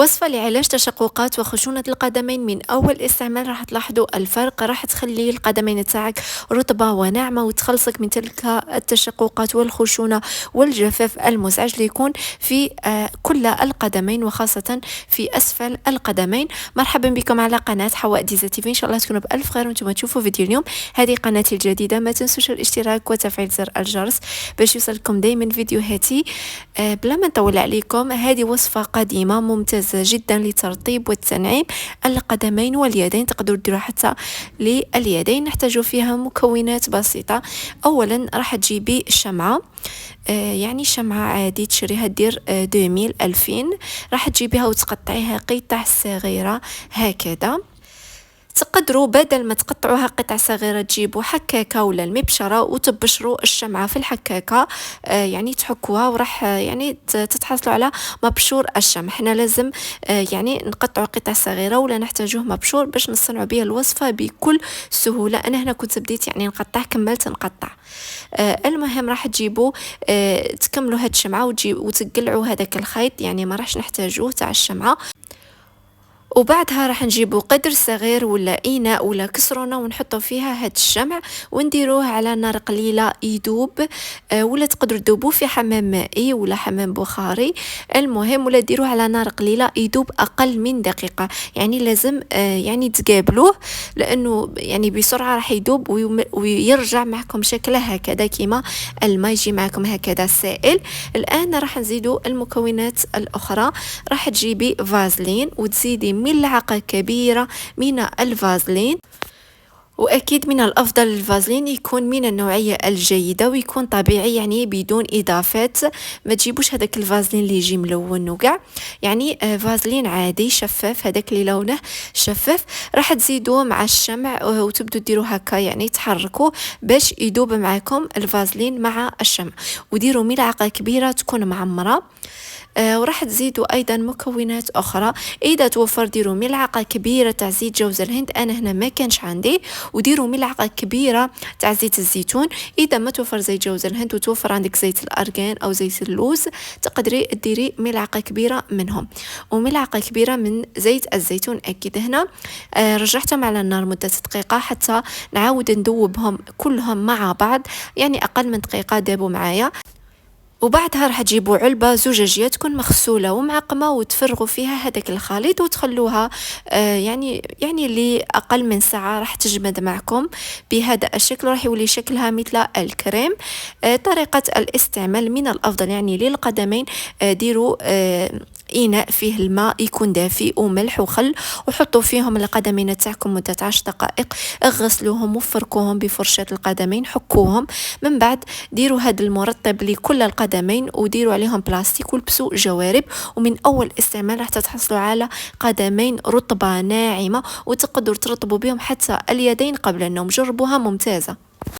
وصفة لعلاج تشققات وخشونة القدمين. من أول استعمال راح تلاحظوا الفرق، راح تخلي القدمين تاعك رطبة وناعمة وتخلصك من تلك التشققات والخشونة والجفاف المزعج اللي يكون في كل القدمين وخاصة في أسفل القدمين. مرحبا بكم على قناة حواء ديزا تيفي، إن شاء الله تكونوا بألف خير وانتم تشوفوا فيديو اليوم. هذه قناتي الجديدة، ما تنسوش الاشتراك وتفعيل زر الجرس باش يوصلكم دايما فيديوهاتي. بلا ما نطول عليكم، هذه وصفة قديمة ممتازة جدا لترطيب وتنعيم القدمين واليدين، تقدروا ديروها حتى لليدين. نحتاج فيها مكونات بسيطة. اولا راح تجيبي شمعة، يعني شمعة عادي تشريها دير 2000 راح تجيبيها وتقطعيها قطع صغيرة هكذا. تقدروا بدل ما تقطعوها قطع صغيرة تجيبوا حكاكة ولا المبشرة وتبشروا الشمعة في الحكاكة، يعني تحكوها وراح يعني تتحصلوا على مبشور الشمع. حنا لازم يعني نقطعوا قطع صغيرة ولا نحتاجوه مبشور باش نصنعوا به الوصفة بكل سهولة. أنا هنا كنت بديت يعني نقطع، كملت نقطع. المهم راح تجيبوا تكملوا هاد الشمعة وتقلعوا هذاك الخيط، يعني ما راحش نحتاجوه تاع الشمعة. وبعدها راح نجيبوا قدر صغير ولا إناء ولا كسرونة ونحطوا فيها هاد الشمع ونديروه على نار قليلة يذوب، ولا تقدروا تذوبوه في حمام مائي ولا حمام بخاري. المهم ولا ديروه على نار قليلة يذوب أقل من دقيقة، يعني لازم يعني تقابلوه لأنه يعني بسرعة راح يذوب ويرجع معكم شكله هكذا كيما الماء يجي معكم هكذا سائل. الآن راح نزيدوا المكونات الأخرى. راح تجيبي فازلين وتزيدي ملعقة كبيرة من الفازلين، وأكيد من الأفضل الفازلين يكون من النوعية الجيدة ويكون طبيعي، يعني بدون إضافات. ما تجيبوش هذاك الفازلين اللي يجي ملون وكاع، يعني فازلين عادي شفاف، هذاك اللي لونه شفاف. راح تزيدوه مع الشمع وتبدو ديروا هكا، يعني تحركوه باش يذوب معكم الفازلين مع الشمع. وديروا ملعقة كبيرة تكون معمرة. وراح تزيدوا ايضا مكونات اخرى. اذا توفر ديروا ملعقه كبيره تاع زيت جوز الهند، انا هنا ما كانش عندي. وديروا ملعقه كبيره تاع زيت الزيتون. اذا ما توفر زيت جوز الهند وتوفر عندك زيت الارغان او زيت اللوز، تقدري ديري ملعقه كبيره منهم. وملعقه كبيره من زيت الزيتون. اكيد هنا رجعتهم على النار مده دقيقه حتى نعاود نذوبهم كلهم مع بعض، يعني اقل من دقيقه دابوا معايا. وبعدها راح تجيبوا علبة زجاجية تكون مغسولة ومعقمة وتفرغوا فيها هذاك الخليط وتخلوها يعني لأقل من ساعة راح تجمد معكم بهذا الشكل، راح يولي شكلها مثل الكريم. طريقة الاستعمال من الأفضل يعني للقدمين ديروا إناء فيه الماء يكون دافئ وملح وخل، وحطوا فيهم القدمين تاعكم مدة 10 دقائق. اغسلوهم وفركوهم بفرشاة القدمين، حكوهم. من بعد ديروا هذا المرطب لكل القدمين وديروا عليهم بلاستيك ولبسوا جوارب. ومن أول استعمال راح تتحصلوا على قدمين رطبة ناعمة وتقدروا ترطبوا بهم حتى اليدين قبل النوم. جربوها، ممتازة.